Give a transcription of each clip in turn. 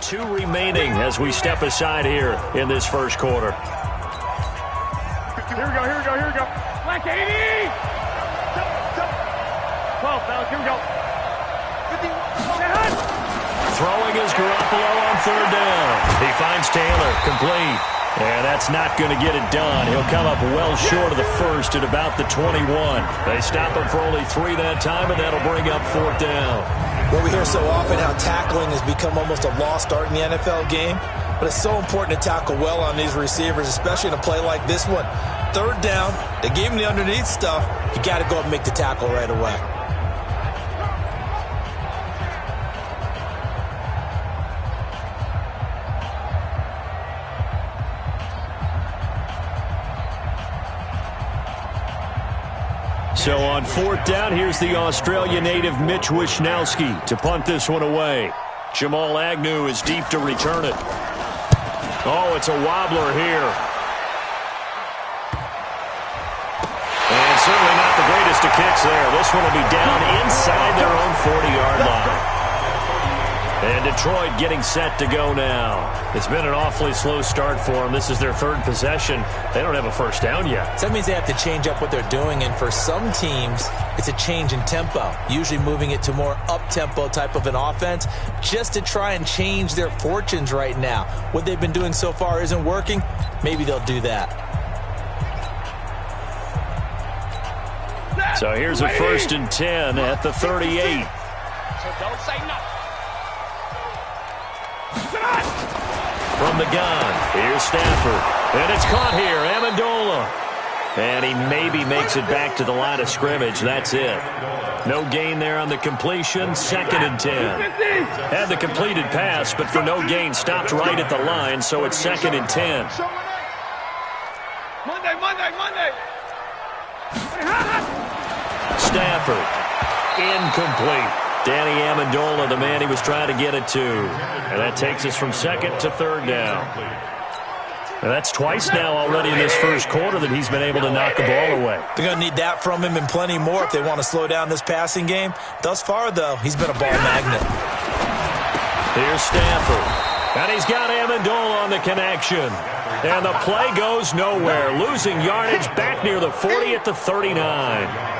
2 remaining as we step aside here in this first quarter. Here we go. Black 80! 12, fellas, here we go. 51. Throwing is Garoppolo on 3rd down. He finds Taylor, complete. And that's not going to get it done. He'll come up well short of the first at about the 21. They stop him for only 3 that time, and that'll bring up 4th down. Well, we hear so often how tackling has become almost a lost art in the NFL game. But it's so important to tackle well on these receivers, especially in a play like this one. 3rd down, they gave him the underneath stuff. You got to go and make the tackle right away. So on 4th down, here's the Australia native Mitch Wishnowsky to punt this one away. Jamal Agnew is deep to return it. Oh, it's a wobbler here. And certainly not the greatest of kicks there. This one will be down inside their own 40-yard line. And Detroit getting set to go now. It's been an awfully slow start for them. This is their 3rd possession. They don't have a first down yet. So that means they have to change up what they're doing, and for some teams, it's a change in tempo, usually moving it to more up-tempo type of an offense just to try and change their fortunes right now. What they've been doing so far isn't working. Maybe they'll do that. So here's a 1st and 10 at the 38. So don't say nothing. From the gun, here's Stafford. And it's caught here, Amendola. And he maybe makes it back to the line of scrimmage. That's it. No gain there on the completion. 2nd and 10. Had the completed pass, but for no gain, stopped right at the line, so it's 2nd and 10. Monday. Stafford, incomplete. Danny Amendola, the man he was trying to get it to. And that takes us from 2nd to 3rd down. And that's twice now already in this first quarter that he's been able to knock the ball away. They're going to need that from him and plenty more if they want to slow down this passing game. Thus far, though, he's been a ball magnet. Here's Stafford. And he's got Amendola on the connection. And the play goes nowhere. Losing yardage back near the 40 at the 39.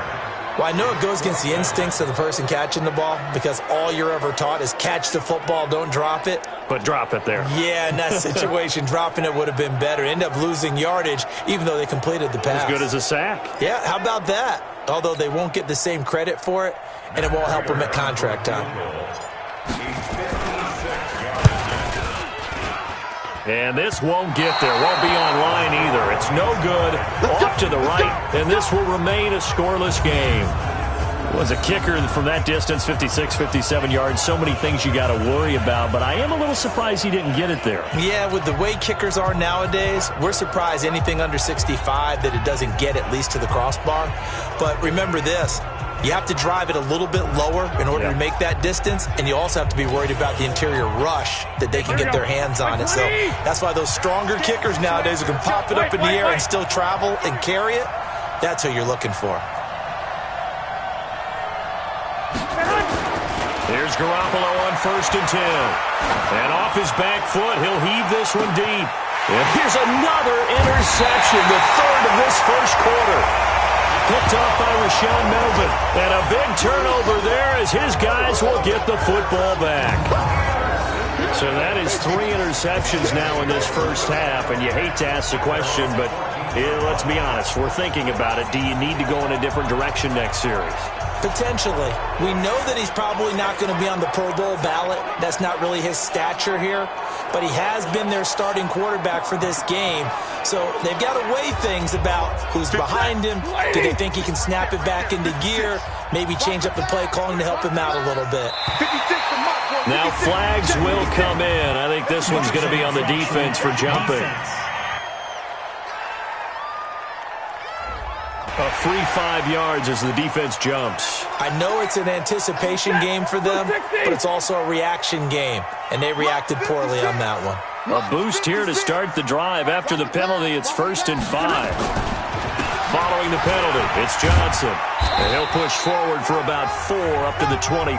Well, I know it goes against the instincts of the person catching the ball because all you're ever taught is catch the football, don't drop it. But drop it there. Yeah, in that situation, dropping it would have been better. End up losing yardage, even though they completed the pass. As good as a sack. Yeah, how about that? Although they won't get the same credit for it, and it won't help them at contract time. And this won't get there. Won't be online either. It's no good. Off to the right, and this will remain a scoreless game. Was a kicker from that distance, 56, 57 yards. So many things you got to worry about, but I am a little surprised he didn't get it there. Yeah, with the way kickers are nowadays, we're surprised anything under 65 that it doesn't get at least to the crossbar. But remember this. You have to drive it a little bit lower in order to make that distance, and you also have to be worried about the interior rush that they can get their hands on it. So that's why those stronger kickers nowadays who can pop it up in the air and still travel and carry it, that's who you're looking for. Here's Garoppolo on 1st and 10. And off his back foot, he'll heave this one deep. And here's another interception, the 3rd of this first quarter. Picked off by Rashaan Melvin. And a big turnover there as his guys will get the football back. So that is 3 interceptions now in this first half. And you hate to ask the question, but let's be honest. We're thinking about it. Do you need to go in a different direction next series? Potentially. We know that he's probably not going to be on the Pro Bowl ballot. That's not really his stature here. But he has been their starting quarterback for this game. So they've got to weigh things about who's behind him. Do they think he can snap it back into gear? Maybe change up the play calling to help him out a little bit. Now flags will come in. I think this one's going to be on the defense for jumping. A free 5 yards as the defense jumps. I know it's an anticipation game for them, but it's also a reaction game, and they reacted poorly on that one. A boost here to start the drive. After the penalty, it's 1st and 5. Following the penalty, it's Johnson. And he'll push forward for about 4 up to the 23.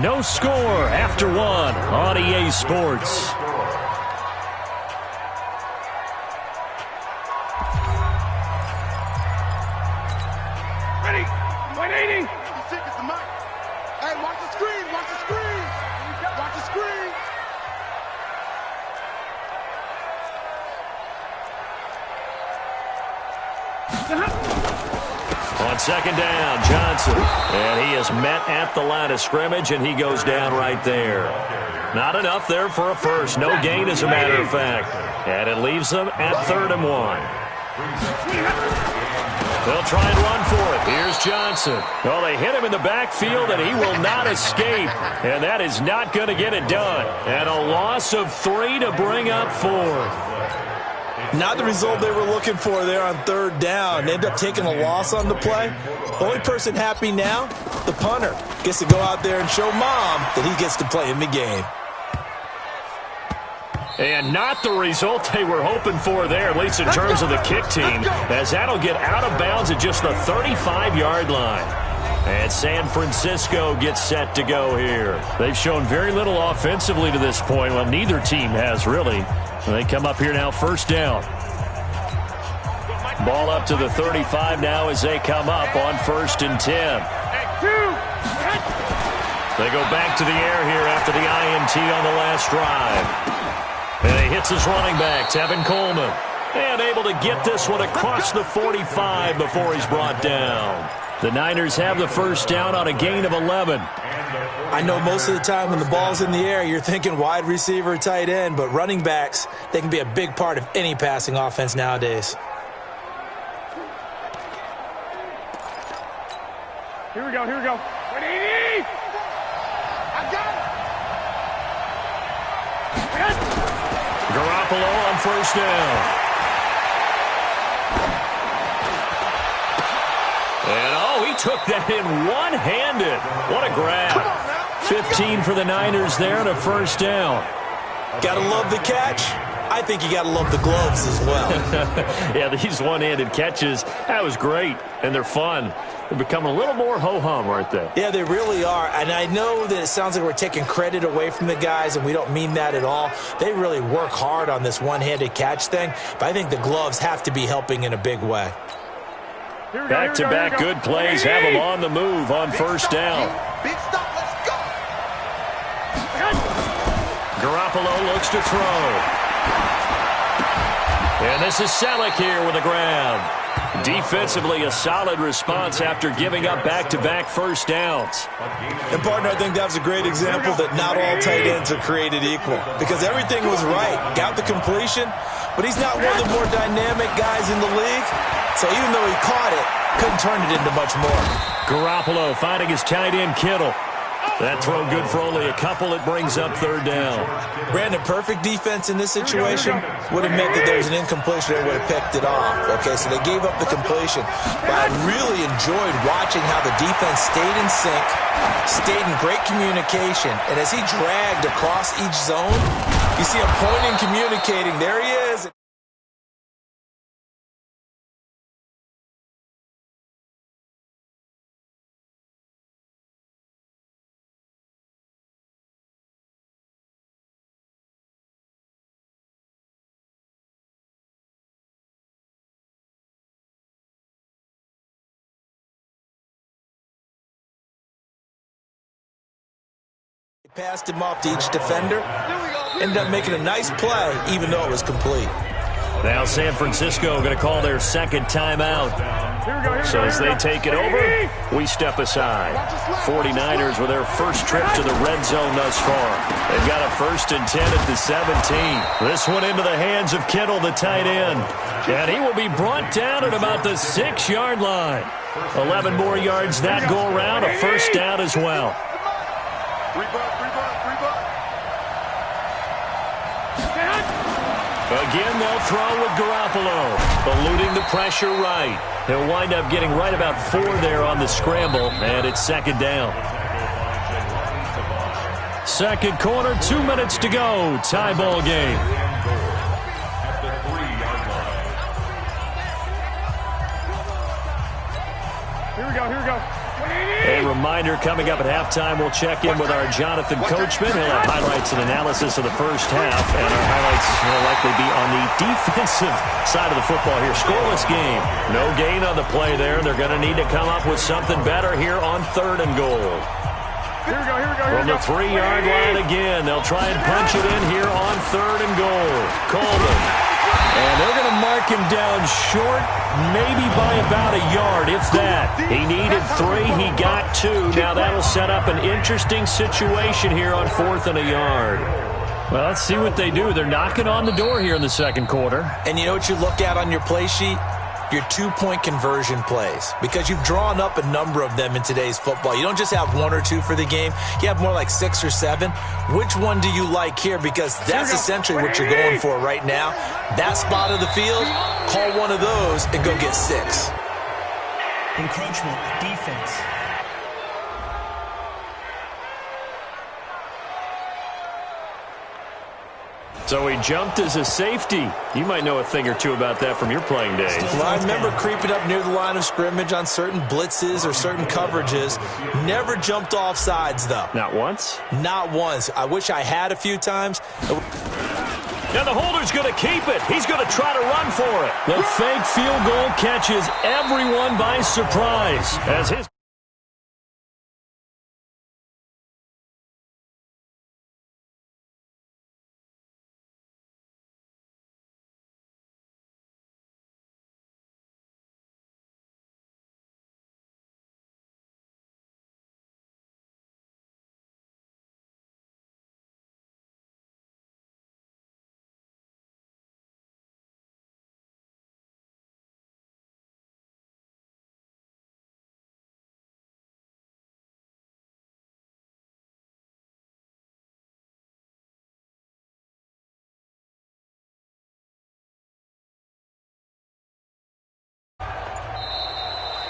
No score after one on EA Sports. Ready. 180. Hey, watch the screen. Watch the screen. Watch the screen. On second down, Johnson. And he is met at the line of scrimmage, and he goes down right there. Not enough there for a first. No gain, as a matter of fact. And it leaves them at 3rd and 1. They'll try and run for it. Here's Johnson. Well, they hit him in the backfield, and he will not escape. And that is not going to get it done. And a loss of 3 to bring up 4th. Not the result they were looking for there on 3rd down. They end up taking a loss on the play. Only person happy now, the punter. Gets to go out there and show Mom that he gets to play in the game. And not the result they were hoping for there, at least in terms of the kick team, as that'll get out of bounds at just the 35-yard line. And San Francisco gets set to go here. They've shown very little offensively to this point. Well, neither team has, really. They come up here now, 1st down. Ball up to the 35 now as they come up on 1st and 10. They go back to the air here after the INT on the last drive. And he hits his running back, Tevin Coleman. And able to get this one across the 45 before he's brought down. The Niners have the 1st down on a gain of 11. I know most of the time when the ball's in the air, you're thinking wide receiver, tight end, but running backs, they can be a big part of any passing offense nowadays. Here we go. 180. I got it. Garoppolo on 1st down. And, he took that in one-handed. What a grab. 15 for the Niners there and a 1st down. Gotta love the catch. I think you gotta love the gloves as well. Yeah, these one-handed catches, that was great, and they're fun. They're becoming a little more ho-hum, aren't they? Yeah, they really are. And I know that it sounds like we're taking credit away from the guys, and we don't mean that at all. They really work hard on this one-handed catch thing, but I think the gloves have to be helping in a big way. Back-to-back good plays have them on the move on 1st down. Big stop. Let's go. Garoppolo looks to throw. And this is Selleck here with the grab. Defensively, a solid response after giving up back-to-back 1st downs. And, partner, I think that was a great example that not all tight ends are created equal. Because everything was right. Got the completion, but he's not one of the more dynamic guys in the league. So even though he caught it, couldn't turn it into much more. Garoppolo finding his tight end Kittle. That throw good for only a couple. It brings up 3rd down. Brandon, perfect defense in this situation would have meant that there was an incompletion. They would have picked it off. Okay, so they gave up the completion. But I really enjoyed watching how the defense stayed in sync, stayed in great communication. And as he dragged across each zone, you see him pointing, communicating. There he is. Passed him off to each defender. Ended up making a nice play, even though it was complete. Now San Francisco going to call their 2nd timeout. So as they take it over, we step aside. 49ers with their first trip to the red zone thus far. They've got a 1st and 10 at the 17. This one into the hands of Kittle, the tight end. And he will be brought down at about the 6-yard line. 11 more yards that go around, a 1st down as well. Again, they'll throw with Garoppolo, eluding the pressure right. He'll wind up getting right about 4 there on the scramble, and it's 2nd down. 2nd quarter, 2 minutes to go. Tie ball game. Here we go. A reminder, coming up at halftime, we'll check in with our Jonathan Coachman. He'll have highlights and analysis of the first half, and our highlights will likely be on the defensive side of the football here. Scoreless game. No gain on the play there. They're going to need to come up with something better here on 3rd and goal. Here we go, here we go, here From we the go. 3-yard line again. They'll try and punch it in here on 3rd and goal. Coleman. And they're going to mark him down short, maybe by about a yard, if that. He needed 3. He got 2. Now that'll set up an interesting situation here on 4th and a yard. Well, let's see what they do. They're knocking on the door here in the second quarter. And you know what you look at on your play sheet? Your 2-point conversion plays, because you've drawn up a number of them in today's football. You don't just have 1 or 2 for the game. You have more like 6 or 7. Which one do you like here? Because that's essentially what you're going for right now. That spot of the field, call one of those and go get 6. Encroachment, defense. So he jumped as a safety. You might know a thing or two about that from your playing days. Well, I remember creeping up near the line of scrimmage on certain blitzes or certain coverages. Never jumped off sides, though. Not once? Not once. I wish I had a few times. Now the holder's going to keep it. He's going to try to run for it. The fake field goal catches everyone by surprise as his...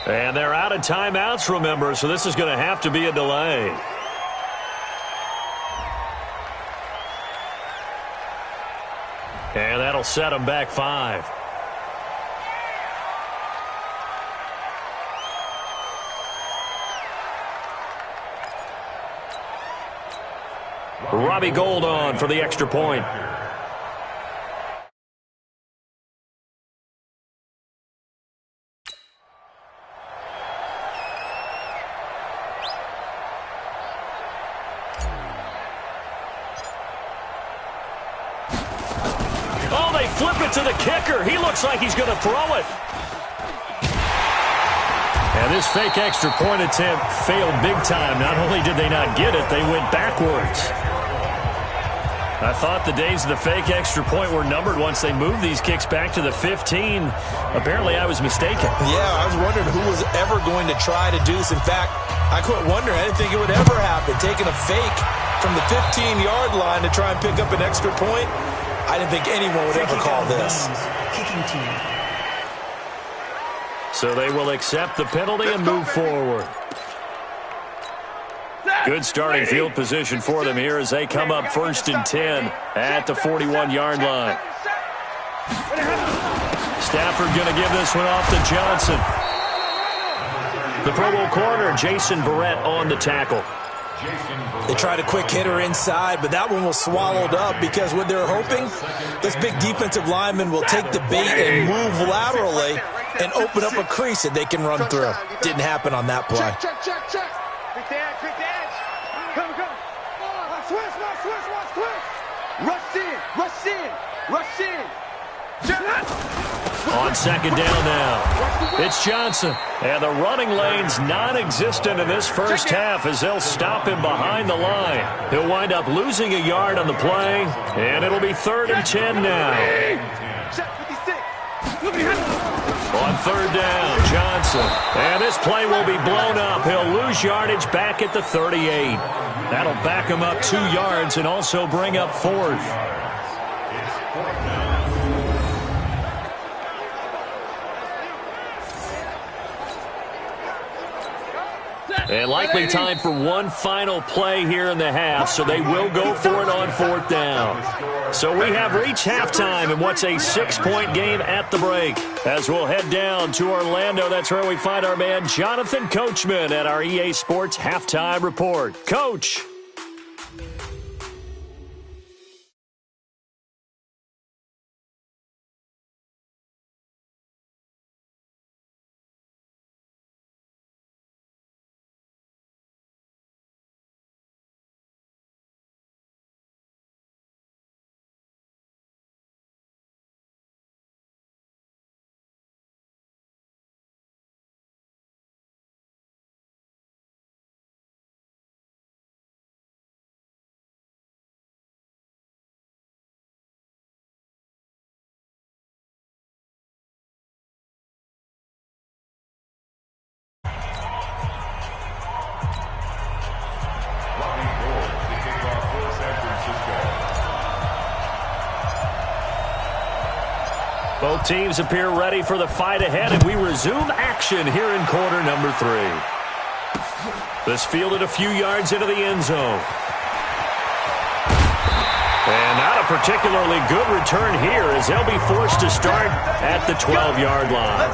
And they're out of timeouts, remember, so this is going to have to be a delay. And that'll set them back 5. Robbie Gould on for the extra point. Flip it to the kicker. He looks like he's going to throw it. And this fake extra point attempt failed big time. Not only did they not get it, they went backwards. I thought the days of the fake extra point were numbered once they moved these kicks back to the 15. Apparently, I was mistaken. Yeah, I was wondering who was ever going to try to do this. In fact, I quit wondering. I didn't think it would ever happen. Taking a fake from the 15-yard line to try and pick up an extra point. I didn't think anyone would ever call this. Kicking team. So they will accept the penalty and move forward. Good starting field position for them here as they come up 1st and 10 at the 41-yard line. Stafford going to give this one off to Johnson. The Pro Bowl corner, Jason Verrett on the tackle. They tried a quick hitter inside, but that one was swallowed up because what they're hoping, this big defensive lineman will take the bait and move laterally and open up a crease that they can run through. Didn't happen on that play. Check. Quick dance, quick dance. Come. Switch. Rush in. On 2nd down now, it's Johnson. And the running lane's non-existent in this first half as they'll stop him behind the line. He'll wind up losing a yard on the play, and it'll be 3rd and 10 now. On 3rd down, Johnson. And this play will be blown up. He'll lose yardage back at the 38. That'll back him up 2 yards and also bring up 4th. And likely time for one final play here in the half, so they will go for it on 4th down. So we have reached halftime in what's a 6-point game at the break. As we'll head down to Orlando, that's where we find our man Jonathan Coachman at our EA Sports Halftime Report. Coach. Both teams appear ready for the fight ahead, and we resume action here in quarter number 3. This fielded a few yards into the end zone. And not a particularly good return here as they'll be forced to start at the 12-yard line.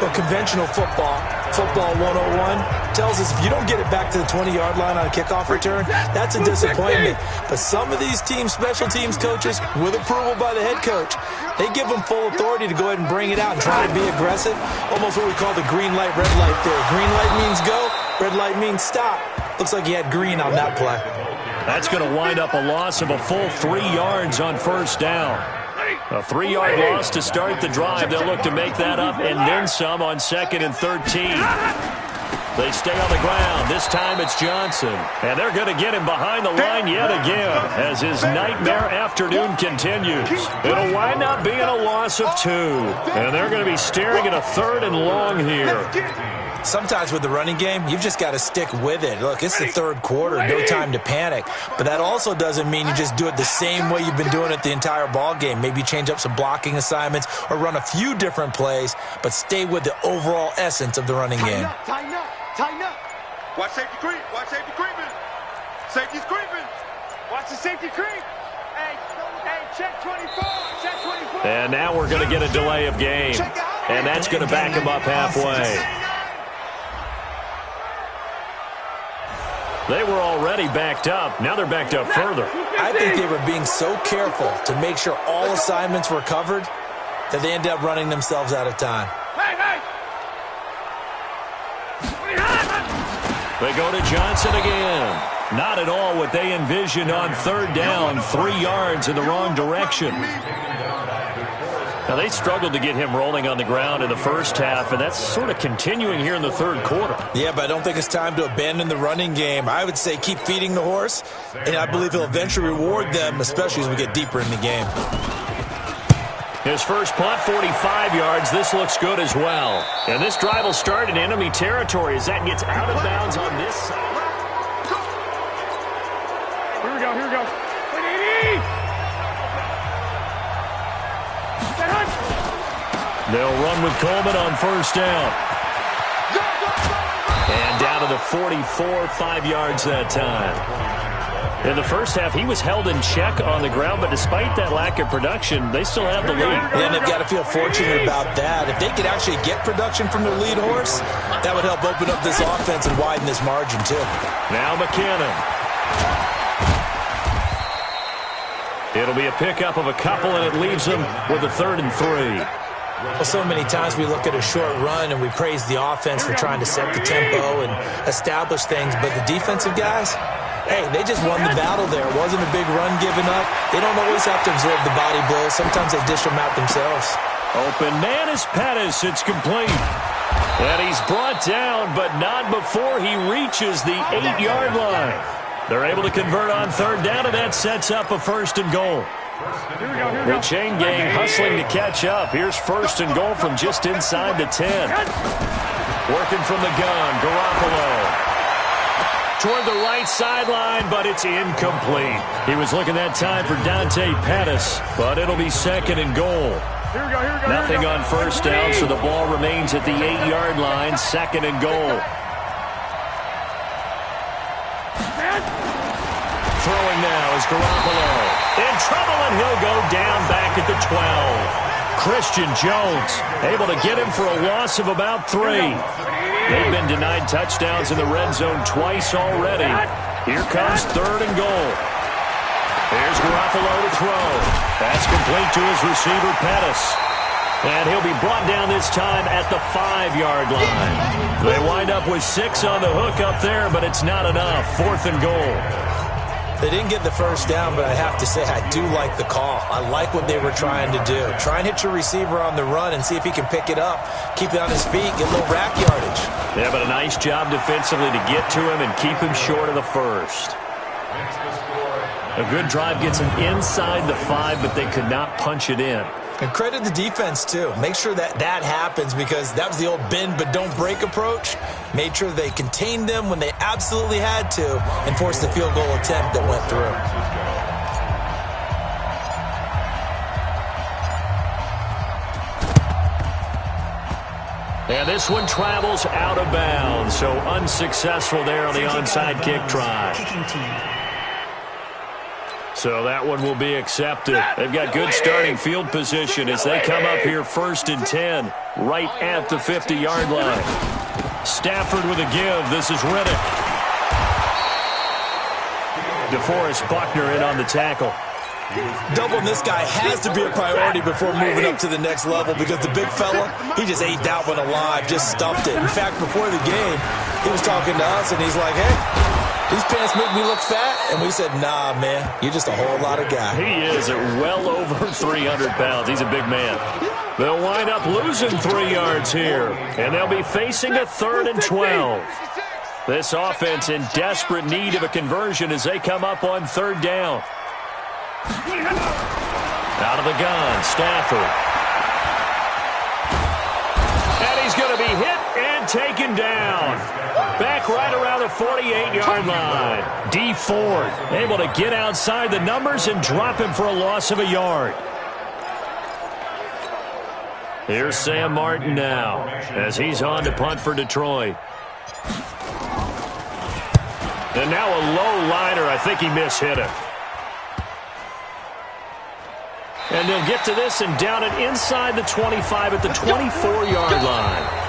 Well, conventional football 101, tells us if you don't get it back to the 20-yard line on a kickoff return, that's a disappointment. But some of these teams, special teams coaches, with approval by the head coach, they give them full authority to go ahead and bring it out and try to be aggressive. Almost what we call the green light, red light theory. Green light means go, red light means stop. Looks like he had green on that play. That's going to wind up a loss of a full 3 yards on first down. A 3-yard loss to start the drive. They'll look to make that up and then some on 2nd and 13. They stay on the ground. This time it's Johnson. And they're going to get him behind the line yet again as his nightmare afternoon continues. It'll wind up being a loss of 2. And they're going to be staring at a 3rd and long here. Sometimes with the running game, you've just got to stick with it. Look, it's the 3rd quarter, no time to panic. But that also doesn't mean you just do it the same way you've been doing it the entire ball game. Maybe change up some blocking assignments or run a few different plays, but stay with the overall essence of the running game. Tighten up, tighten up. Watch safety creep, watch safety creeping. Safety's creeping. Watch the safety creep. Hey, check 24, check 24. And now we're going to get a delay of game. And that's going to back him up halfway. They were already backed up. Now they're backed up further. I think they were being so careful to make sure all assignments were covered that they ended up running themselves out of time. They go to Johnson again. Not at all what they envisioned on 3rd down. 3 yards in the wrong direction. Now, they struggled to get him rolling on the ground in the first half, and that's sort of continuing here in the 3rd quarter. Yeah, but I don't think it's time to abandon the running game. I would say keep feeding the horse, and I believe he'll eventually reward them, especially as we get deeper in the game. His first punt, 45 yards. This looks good as well. And this drive will start in enemy territory as that gets out of bounds on this side. Here we go, here we go. They'll run with Coleman on first down. And down to the 44, 5 yards that time. In the first half, he was held in check on the ground, but despite that lack of production, they still have the lead. And they've got to feel fortunate about that. If they could actually get production from their lead horse, that would help open up this offense and widen this margin, too. Now McKinnon. It'll be a pickup of a couple, and it leaves them with a 3rd and 3. Well, so many times we look at a short run and we praise the offense for trying to set the tempo and establish things, but the defensive guys, hey, they just won the battle there. It wasn't a big run given up. They don't always have to absorb the body blows. Sometimes they dish them out themselves. Open man is Pettis. It's complete. And he's brought down, but not before he reaches the 8-yard line. They're able to convert on 3rd down, and that sets up a 1st and goal. The chain gang hustling to catch up. Here's 1st and goal from just inside the 10. Working from the gun, Garoppolo. Toward the right sideline, but it's incomplete. He was looking that time for Dante Pettis, but it'll be 2nd and goal. Nothing on first down, so the ball remains at the 8-yard line, 2nd and goal. Throwing now is Garoppolo. In trouble, and he'll go down back at the 12. Christian Jones able to get him for a loss of about 3. They've been denied touchdowns in the red zone twice already. Here comes 3rd and goal. Here's Garoppolo to throw. That's complete to his receiver, Pettis. And he'll be brought down this time at the 5-yard line. They wind up with 6 on the hook up there, but it's not enough. 4th and goal. They didn't get the first down, but I have to say I do like the call. I like what they were trying to do. Try and hit your receiver on the run and see if he can pick it up. Keep it on his feet, get a little rack yardage. Yeah, but a nice job defensively to get to him and keep him short of the first. A good drive gets him inside the 5, but they could not punch it in. And credit the defense, too. Make sure that happens because that was the old bend but don't break approach. Made sure they contained them when they absolutely had to and forced the field goal attempt that went through. And this one travels out of bounds, so unsuccessful there on the onside kick try. Kicking team. So that one will be accepted. They've got good starting field position as they come up here 1st and 10, right at the 50-yard line. Stafford with a give. This is Riddick. DeForest Buckner in on the tackle. Doubling this guy has to be a priority before moving up to the next level because the big fella, he just ate that one alive, just stuffed it. In fact, before the game, he was talking to us, and he's like, hey, these pants make me look fat. And we said, nah, man, you're just a whole lot of guy. He is at well over 300 pounds. He's a big man. They'll wind up losing 3 yards here, and they'll be facing a 3rd and 12. This offense in desperate need of a conversion as they come up on 3rd down. Out of the gun, Stafford. And he's going to be hit and taken down. Back right around the 48-yard line. D Ford able to get outside the numbers and drop him for a loss of a yard. Here's Sam Martin now as he's on to punt for Detroit. And now a low liner. I think he mishit it. And they'll get to this and down it inside the 25 at the 24-yard line.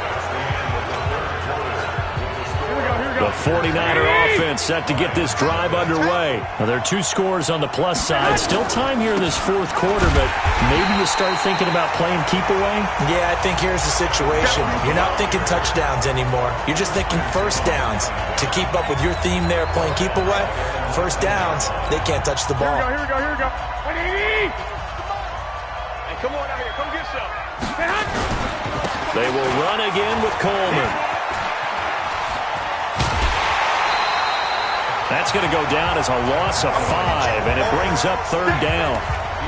The 49er offense set to get this drive underway. Now, there are 2 scores on the plus side. Still time here in this 4th quarter, but maybe you start thinking about playing keep away? Yeah, I think here's the situation. You're not thinking touchdowns anymore. You're just thinking first downs. To keep up with your theme there, playing keep away, first downs, they can't touch the ball. Here we go. 180! Hey, come on out here. Come get some. They will run again with Coleman. That's going to go down as a loss of 5, and it brings up 3rd down.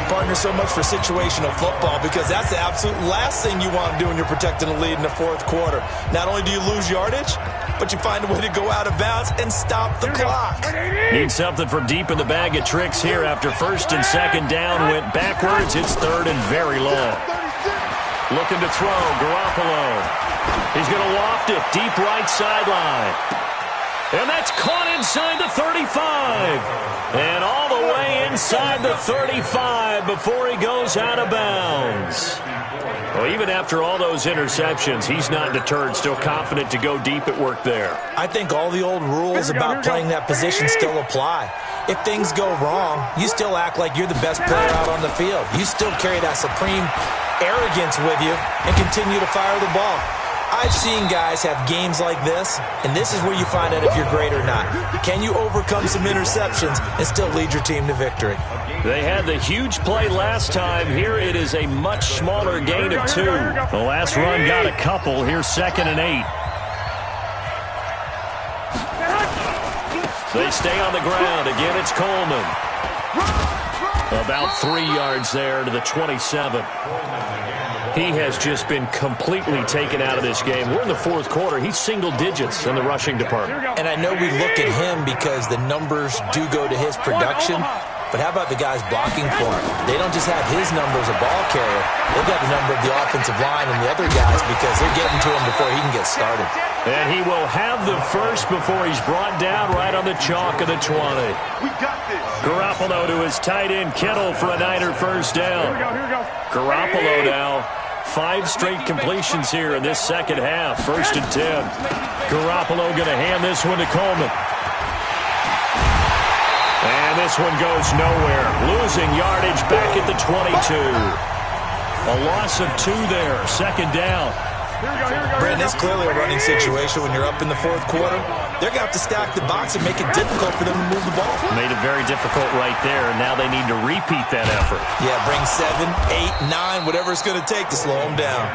Partner, so much for situational football because that's the absolute last thing you want to do when you're protecting a lead in the 4th quarter. Not only do you lose yardage, but you find a way to go out of bounds and stop the clock. Need something from deep in the bag of tricks here after 1st and 2nd down went backwards. It's 3rd and very long. Looking to throw, Garoppolo. He's going to loft it deep right sideline. And that's caught inside the 35. And all the way inside the 35 before he goes out of bounds. Well, even after all those interceptions, he's not deterred, still confident to go deep at work there. I think all the old rules about playing that position still apply. If things go wrong, you still act like you're the best player out on the field. You still carry that supreme arrogance with you and continue to fire the ball. I've seen guys have games like this, and this is where you find out if you're great or not. Can you overcome some interceptions and still lead your team to victory? They had the huge play last time. Here it is a much smaller gain of 2. The last run got a couple. Here's 2nd and 8. They stay on the ground. Again, it's Coleman. About 3 yards there to the 27. He has just been completely taken out of this game. We're in the 4th quarter. He's single digits in the rushing department. And I know we look at him because the numbers do go to his production, But how about the guys blocking for him? They don't just have his number as a ball carrier. They've got the number of the offensive line and the other guys because they're getting to him before he can get started. And he will have the first before he's brought down right on the chalk of the 20. We got this. Garoppolo to his tight end, Kittle, for a Niner first down. Here we go. Garoppolo now. 5 straight completions here in this second half. 1st and 10. Garoppolo going to hand this one to Coleman. And this one goes nowhere. Losing yardage back at the 22. A loss of 2 there. 2nd down. Brandon, it's clearly a running situation when you're up in the 4th quarter. They're going to have to stack the box and make it difficult for them to move the ball. Made it very difficult right there, and now they need to repeat that effort. Yeah, bring 7, 8, 9, whatever it's going to take to slow them down.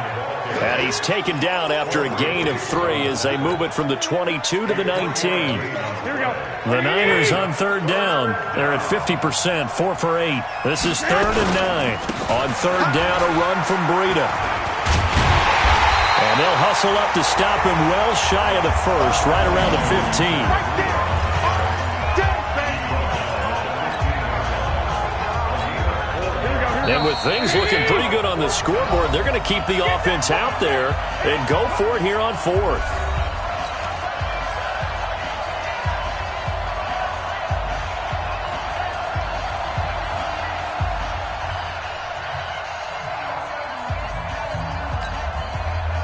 And he's taken down after a gain of 3 as they move it from the 22 to the 19. The Niners on 3rd down. They're at 50%, 4 for 8. This is 3rd and 9. On 3rd down, a run from Breida. And they'll hustle up to stop him well shy of the 1st, right around the 15. And with things looking pretty good on the scoreboard, they're going to keep the offense out there and go for it here on 4th.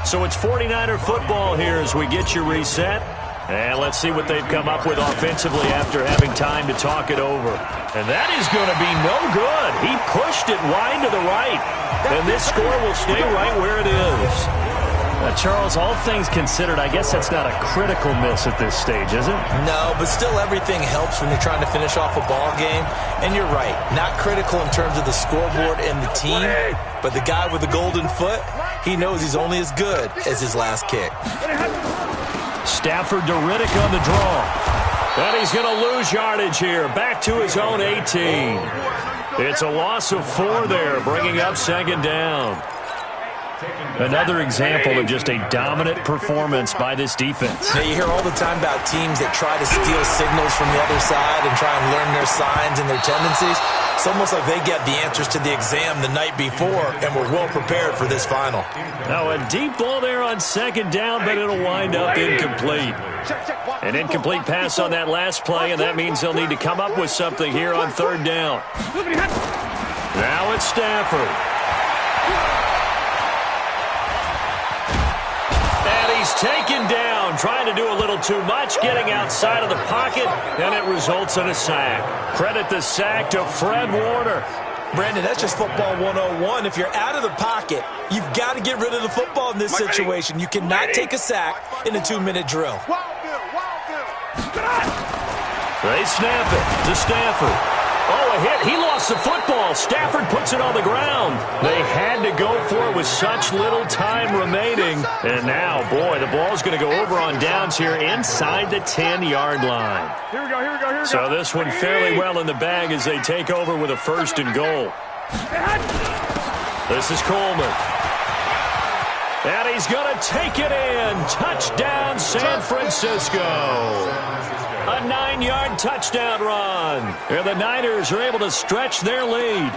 So it's 49er football here as we get you reset. And let's see what they've come up with offensively after having time to talk it over. And that is going to be no good. He pushed it wide to the right. And this score will stay right where it is. Charles, all things considered, I guess that's not a critical miss at this stage, is it? No, but still everything helps when you're trying to finish off a ball game. And you're right, not critical in terms of the scoreboard and the team, but the guy with the golden foot, he knows he's only as good as his last kick. Stafford to Riddick on the draw. And he's going to lose yardage here, back to his own 18. It's a loss of 4 there, bringing up 2nd down. Another example of just a dominant performance by this defense. Now, you hear all the time about teams that try to steal signals from the other side and try and learn their signs and their tendencies. It's almost like they get the answers to the exam the night before and were well prepared for this final. Now a deep ball there on 2nd down, but it'll wind up incomplete. An incomplete pass on that last play, and that means they'll need to come up with something here on 3rd down. Now it's Stafford. He's taken down, trying to do a little too much, getting outside of the pocket, and it results in a sack. Credit the sack to Fred Warner. Brandon, that's just football 101. If you're out of the pocket, you've got to get rid of the football in this situation. You cannot take a sack in a 2-minute drill. They snap it to Stafford. Oh, a hit. He lost the football. Stafford puts it on the ground. They had to go for it with such little time remaining. And now, boy, the ball's going to go over on downs here inside the 10-yard line. Here we go. So this one fairly well in the bag as they take over with a 1st and goal. This is Coleman. And he's going to take it in. Touchdown, San Francisco. A 9-yard touchdown run. And the Niners are able to stretch their lead.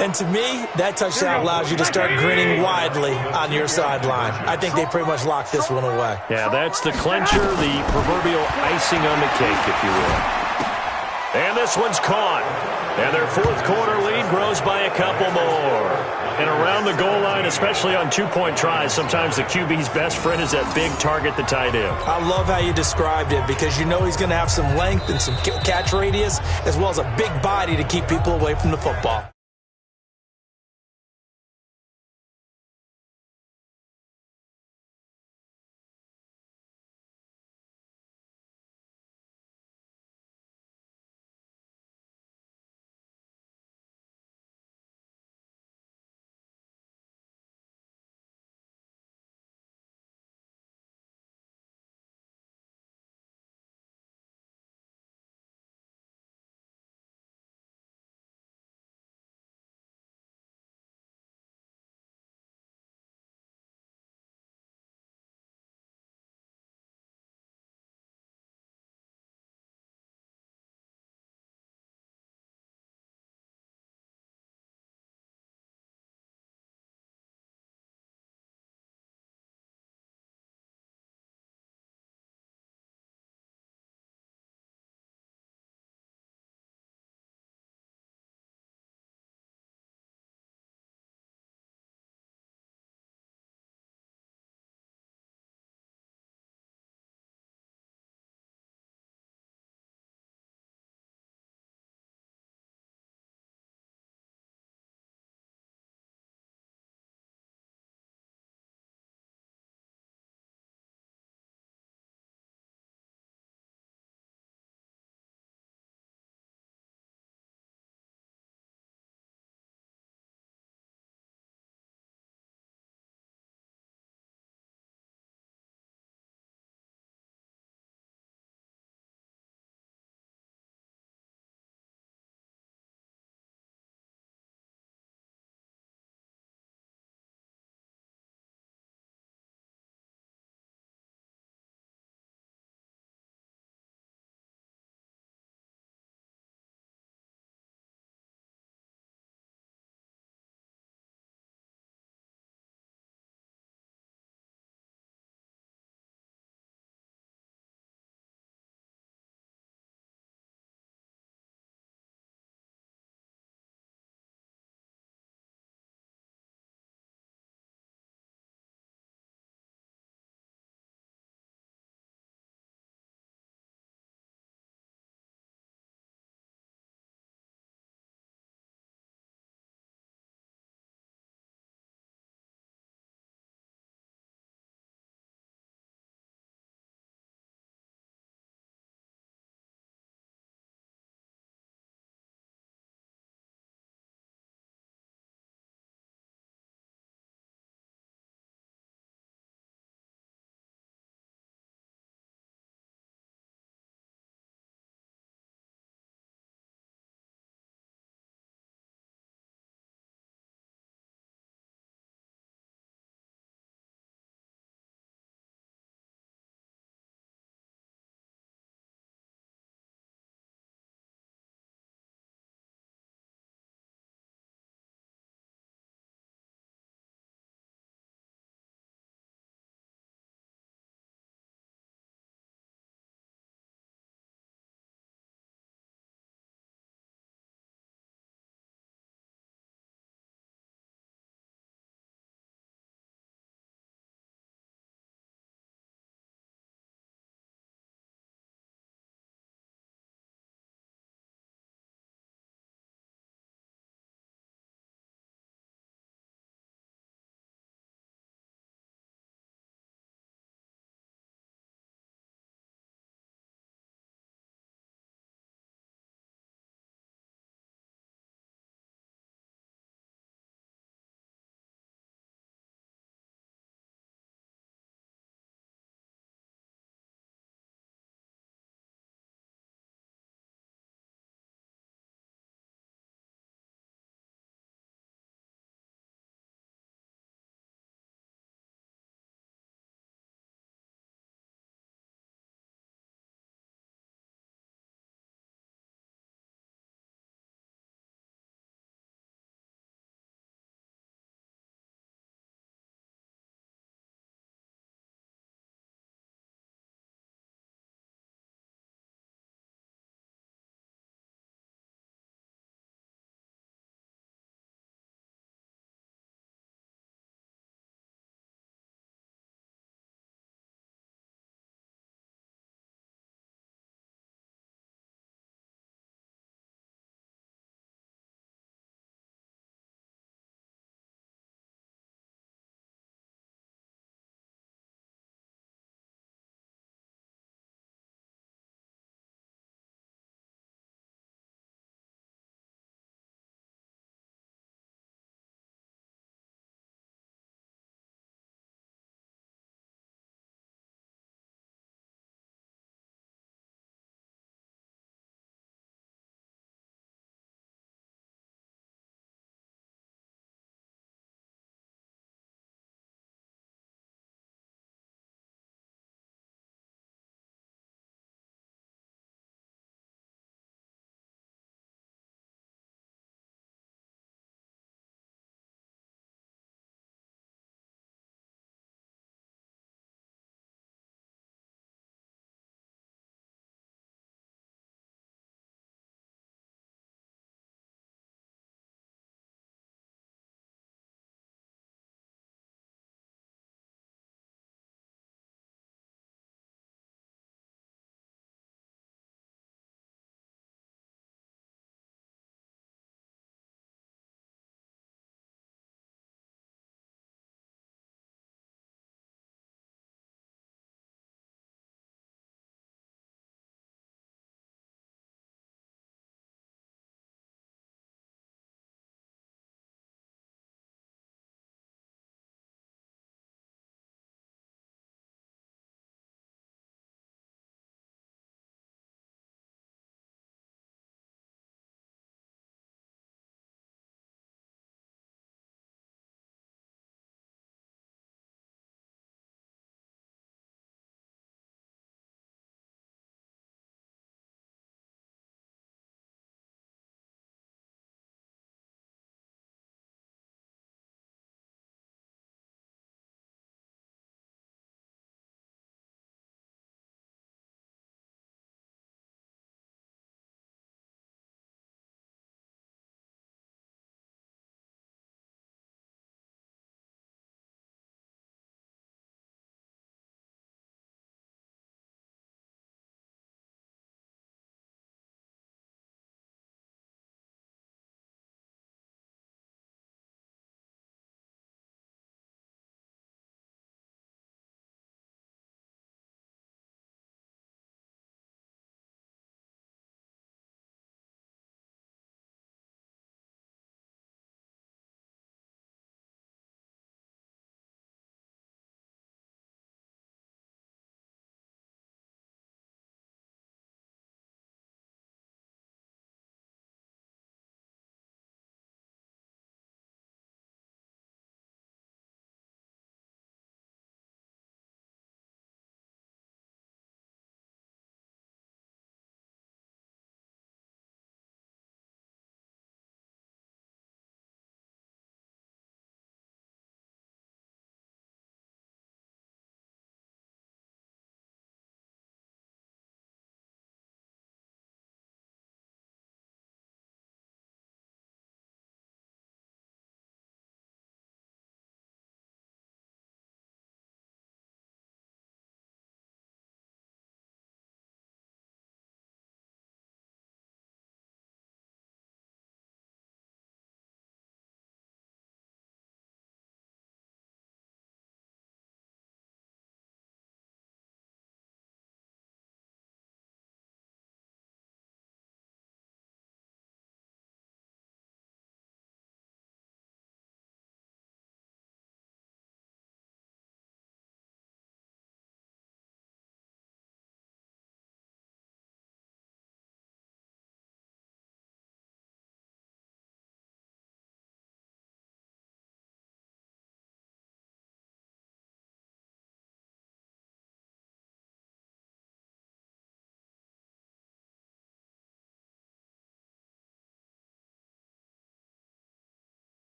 And to me, that touchdown allows you to start grinning widely on your sideline. I think they pretty much locked this one away. Yeah, that's the clincher, the proverbial icing on the cake, if you will. And this one's caught. And their 4th quarter lead grows by a couple more. And around the goal line, especially on 2-point tries, sometimes the QB's best friend is that big target, the tight end. I love how you described it because you know he's going to have some length and some catch radius as well as a big body to keep people away from the football.